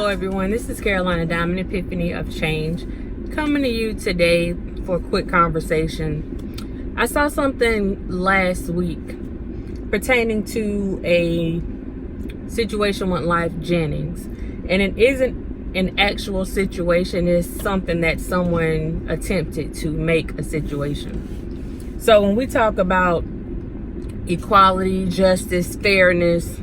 Hello everyone, this is Carolina Diamond Epiphany of Change, coming to you today for a quick conversation. I saw something last week pertaining to a situation with Lyfe Jennings, and it isn't an actual situation, it's something that someone attempted to make a situation. So when we talk about equality, justice, fairness,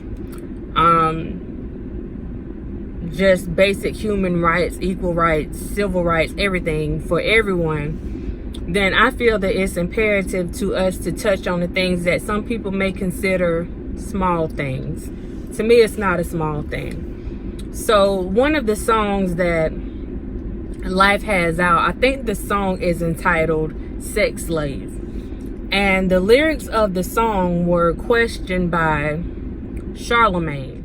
just basic human rights, equal rights, civil rights, everything for everyone, then I feel that it's imperative to us to touch on the things that some people may consider small things. To me, it's not a small thing. So one of the songs that Lyfe has out, I think the song is entitled Sex Slave. And the lyrics of the song were questioned by Charlamagne.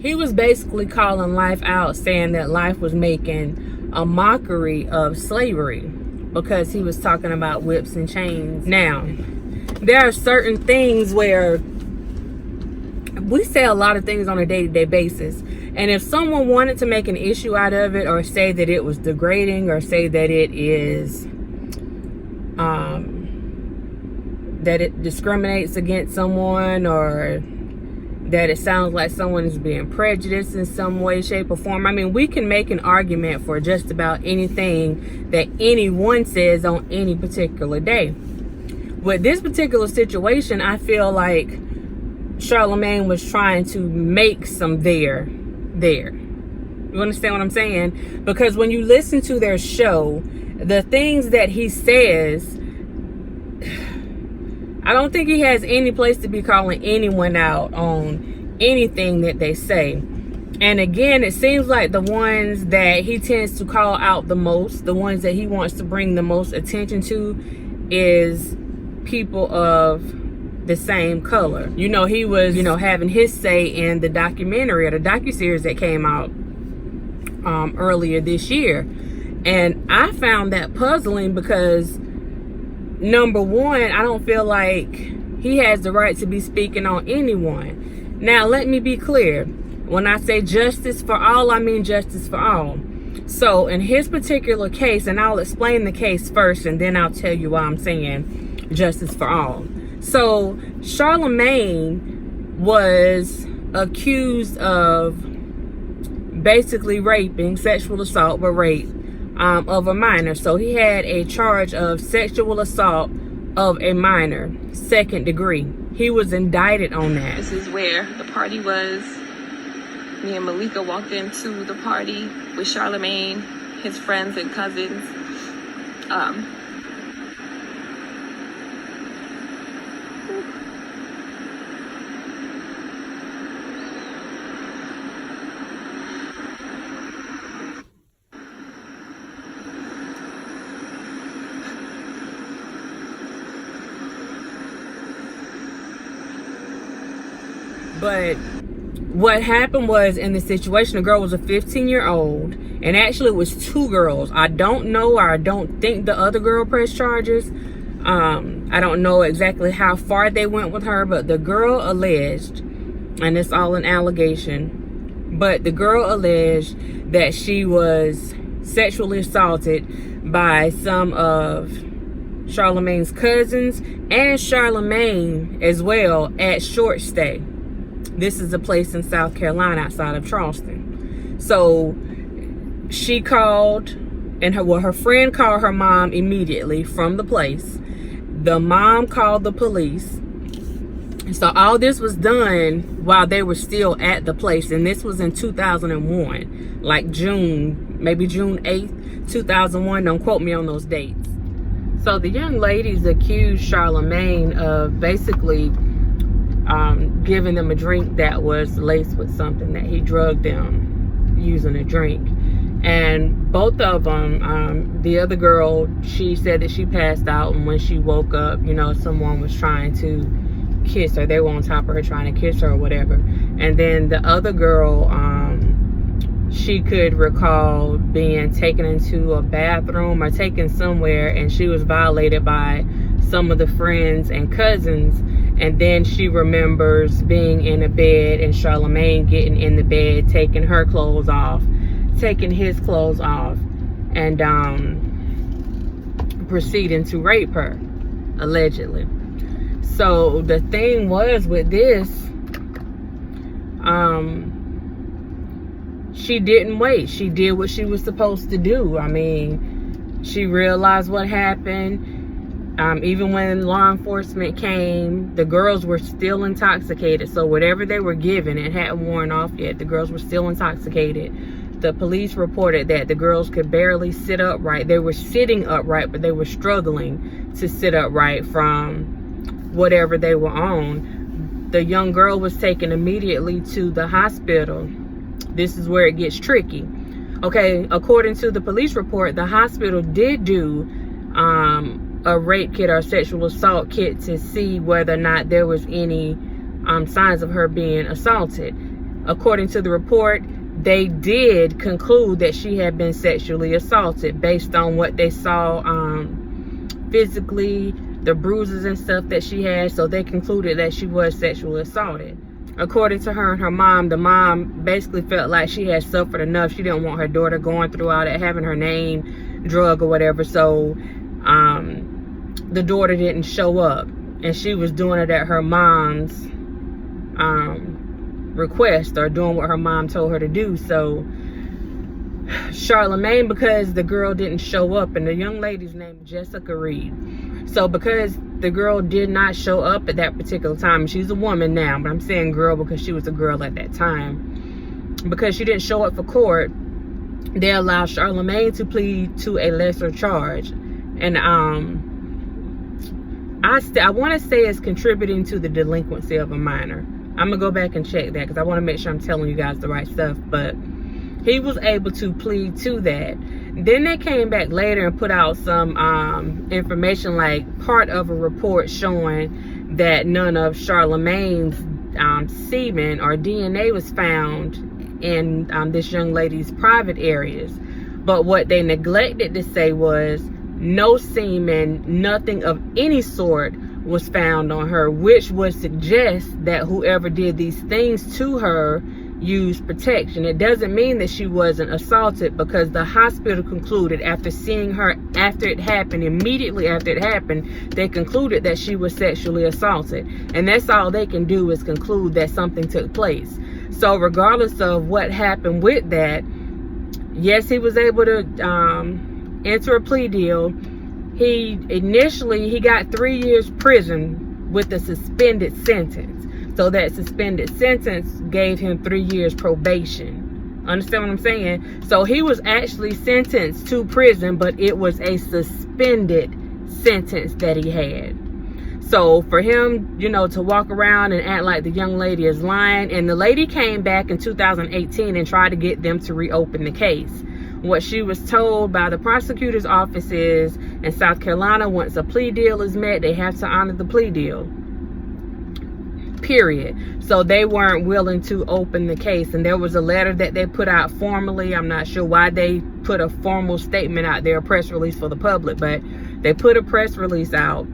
He was basically calling Lyfe out, saying that Lyfe was making a mockery of slavery because he was talking about whips and chains. Now, there are certain things where we say a lot of things on a day-to-day basis. And if someone wanted to make an issue out of it, or say that it was degrading, or say that it is, that it discriminates against someone, or that it sounds like someone is being prejudiced in some way, shape, or form. I mean, we can make an argument for just about anything that anyone says on any particular day. With this particular situation, I feel like Charlamagne was trying to make some there. You understand what I'm saying? Because when you listen to their show, the things that he says, I don't think he has any place to be calling anyone out on anything that they say. And again, it seems like the ones that he tends to call out the most, the ones that he wants to bring the most attention to, is people of the same color. You know, he was, having his say in the documentary, or the docuseries that came out earlier this year. And I found that puzzling because, number one, I don't feel like he has the right to be speaking on anyone. Now, let me be clear. When I say justice for all, I mean justice for all. So in his particular case, and I'll explain the case first, and then I'll tell you why I'm saying justice for all. So Charlamagne was accused of basically raping, sexual assault, but rape, of a minor. So he had a charge of sexual assault of a minor, 2nd degree. He was indicted on that. This is where the party was. Me and Malika walked into the party with Charlamagne, his friends and cousins. But what happened was, in the situation, the girl was a 15-year-old, and actually it was 2 girls. I don't know, or I don't think the other girl pressed charges. I don't know exactly how far they went with her, but the girl alleged, and it's all an allegation, but the girl alleged that she was sexually assaulted by some of Charlamagne's cousins and Charlamagne as well at Short Stay. This is a place in South Carolina outside of Charleston. So she called, and her friend called her mom immediately from the place. The mom called the police. So all this was done while they were still at the place. And this was in 2001, like June, maybe June 8th, 2001. Don't quote me on those dates. So the young ladies accused Charlamagne of basically giving them a drink that was laced with something, that he drugged them using a drink. And both of them, the other girl, she said that she passed out, and when she woke up, someone was trying to kiss her. They were on top of her trying to kiss her or whatever. And then the other girl, she could recall being taken into a bathroom or taken somewhere, and she was violated by some of the friends and cousins. And then she remembers being in a bed and Charlamagne getting in the bed, taking her clothes off, taking his clothes off, and proceeding to rape her, allegedly. So the thing was with this, she didn't wait. She did what she was supposed to do. I mean, she realized what happened. Even when law enforcement came, the girls were still intoxicated. So whatever they were given, it hadn't worn off yet. The girls were still intoxicated. The police reported that the girls could barely sit upright. They were sitting upright, but they were struggling to sit upright from whatever they were on. The young girl was taken immediately to the hospital. This is where it gets tricky. Okay, according to the police report, the hospital did do a rape kit or sexual assault kit to see whether or not there was any signs of her being assaulted. According to the report, they did conclude that she had been sexually assaulted based on what they saw physically, the bruises and stuff that she had. So they concluded that she was sexually assaulted. According to her and her mom, the mom basically felt like she had suffered enough. She didn't want her daughter going through all that, having her name drug or whatever. So the daughter didn't show up, and she was doing it at her mom's request, or doing what her mom told her to do. So Charlamagne, because the girl didn't show up, and the young lady's name is Jessica Reed. So because the girl did not show up at that particular time, she's a woman now, but I'm saying girl because she was a girl at that time. Because she didn't show up for court, they allowed Charlamagne to plead to a lesser charge. And I want to say it's contributing to the delinquency of a minor. I'm gonna go back and check that because I want to make sure I'm telling you guys the right stuff. But he was able to plead to that. Then they came back later and put out some information, like part of a report showing that none of Charlamagne's semen or DNA was found in this young lady's private areas. But what they neglected to say was no semen, nothing of any sort was found on her, which would suggest that whoever did these things to her used protection. It doesn't mean that she wasn't assaulted, because the hospital concluded after seeing her after it happened, immediately after it happened, they concluded that she was sexually assaulted. And that's all they can do, is conclude that something took place. So regardless of what happened with that, yes, he was able to enter a plea deal. He got 3 years prison with a suspended sentence. So that suspended sentence gave him 3 years probation. Understand what I'm saying? So he was actually sentenced to prison, but it was a suspended sentence that he had. So for him, to walk around and act like the young lady is lying, and the lady came back in 2018 and tried to get them to reopen the case. What she was told by the prosecutor's office is, in South Carolina, once a plea deal is met, they have to honor the plea deal. Period. So they weren't willing to open the case. And there was a letter that they put out formally. I'm not sure why they put a formal statement out there, a press release for the public, but they put a press release out.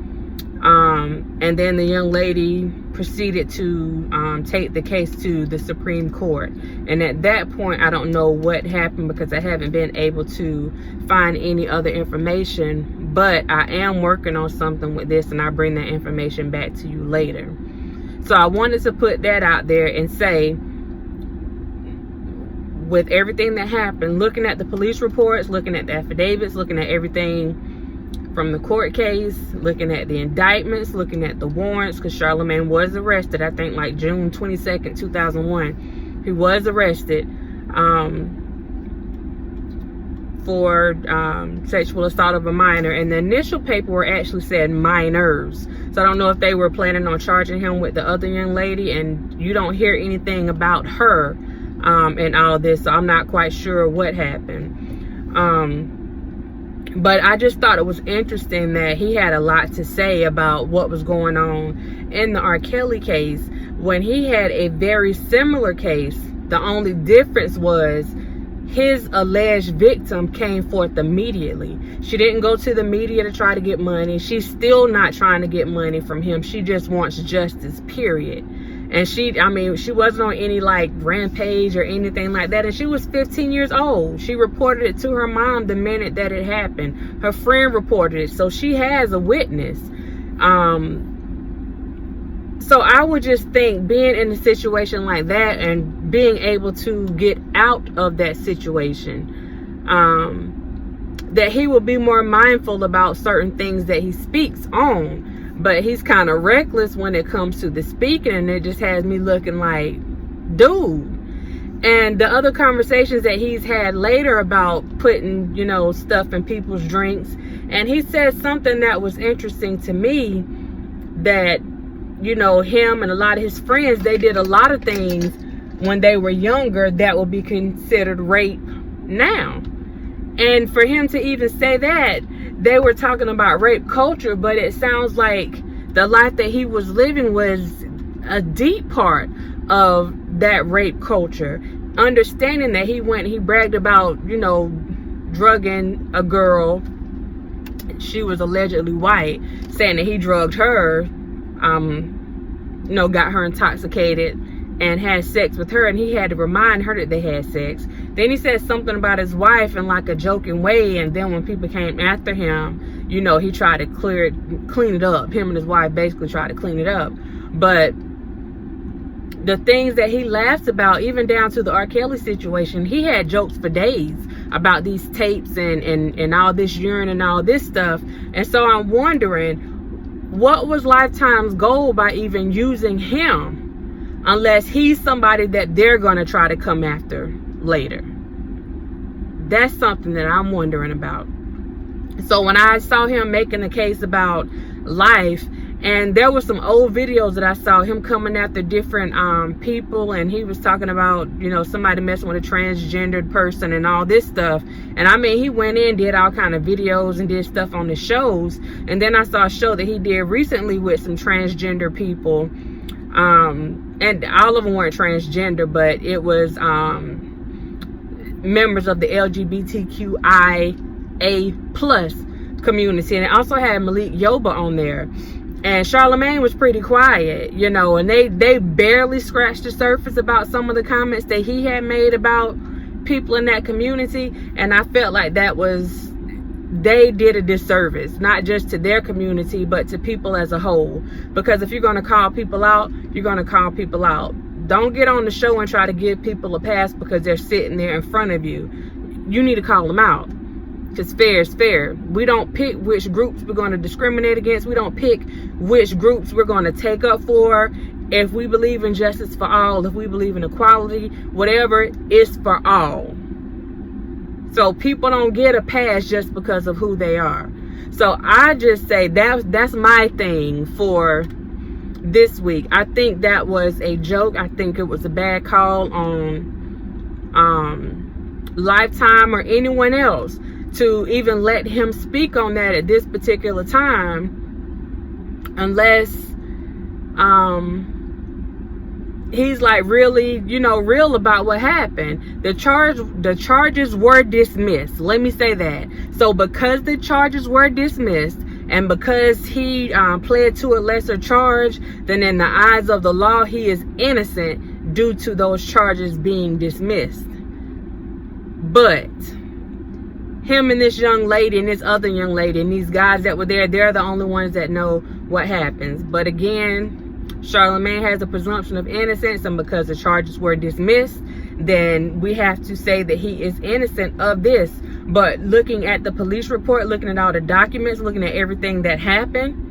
And then the young lady proceeded to take the case to the Supreme Court. And at that point, I don't know what happened, because I haven't been able to find any other information. But I am working on something with this, and I'll bring that information back to you later. So I wanted to put that out there and say, with everything that happened, looking at the police reports, looking at the affidavits, looking at everything from the court case, looking at the indictments, looking at the warrants, because Charlamagne was arrested, I think like June 22nd, 2001. He was arrested for sexual assault of a minor, and the initial paperwork actually said minors. So I don't know if they were planning on charging him with the other young lady, and you don't hear anything about her and all this, so I'm not quite sure what happened. But I just thought it was interesting that he had a lot to say about what was going on in the R. Kelly case, when he had a very similar case. The only difference was his alleged victim came forth immediately. She didn't go to the media to try to get money. She's still not trying to get money from him. She just wants justice, period. And she wasn't on any like rampage or anything like that. And she was 15 years old. She reported it to her mom the minute that it happened. Her friend reported it. So she has a witness. So I would just think, being in a situation like that and being able to get out of that situation, that he will be more mindful about certain things that he speaks on. But he's kind of reckless when it comes to the speaking, and it just has me looking like, dude. And the other conversations that he's had later about putting, stuff in people's drinks, and he said something that was interesting to me, that him and a lot of his friends, they did a lot of things when they were younger that would be considered rape now. And for him to even say that, they were talking about rape culture, but it sounds like the life that he was living was a deep part of that rape culture. Understanding that he bragged about, drugging a girl. She was allegedly white, saying that he drugged her, got her intoxicated and had sex with her, and he had to remind her that they had sex. Then he said something about his wife in like a joking way, and then when people came after him, he tried to clean it up. Him and his wife basically tried to clean it up. But the things that he laughs about, even down to the R. Kelly situation, he had jokes for days about these tapes and all this urine and all this stuff. And so I'm wondering, what was Lifetime's goal by even using him, unless he's somebody that they're going to try to come after later? That's something that I'm wondering about. So when I saw him making a case about Lyfe, and there were some old videos that I saw him coming after different people, and he was talking about, somebody messing with a transgendered person and all this stuff. And he went in, did all kind of videos and did stuff on the shows. And then I saw a show that he did recently with some transgender people. And all of them weren't transgender, but it was members of the LGBTQI A+ community. And it also had Malik Yoba on there. And Charlamagne was pretty quiet, and they barely scratched the surface about some of the comments that he had made about people in that community. And I felt like they did a disservice, not just to their community, but to people as a whole. Because if you're going to call people out, you're going to call people out. Don't get on the show and try to give people a pass because they're sitting there in front of you. You need to call them out. Because fair is fair. We don't pick which groups we're going to discriminate against. We don't pick which groups we're going to take up for. If we believe in justice for all, if we believe in equality, whatever, it's for all. So people don't get a pass just because of who they are. So I just say that's my thing for this week. I think that was a joke. I think it was a bad call on Lifetime or anyone else to even let him speak on that at this particular time, unless he's like really, real about what happened. The charges were dismissed. Let me say that. So because the charges were dismissed, and because he pled to a lesser charge, then in the eyes of the law, he is innocent due to those charges being dismissed. But him and this young lady and this other young lady and these guys that were there, they're the only ones that know what happens. But again, Charlamagne has a presumption of innocence, and because the charges were dismissed, then we have to say that he is innocent of this. But looking at the police report, looking at all the documents, looking at everything that happened,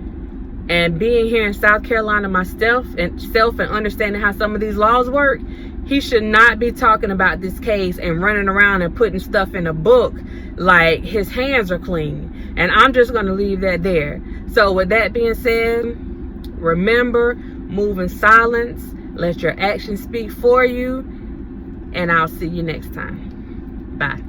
and being here in South Carolina myself and understanding how some of these laws work, he should not be talking about this case and running around and putting stuff in a book like his hands are clean. And I'm just going to leave that there. So with that being said, remember, move in silence. Let your actions speak for you. And I'll see you next time. Bye.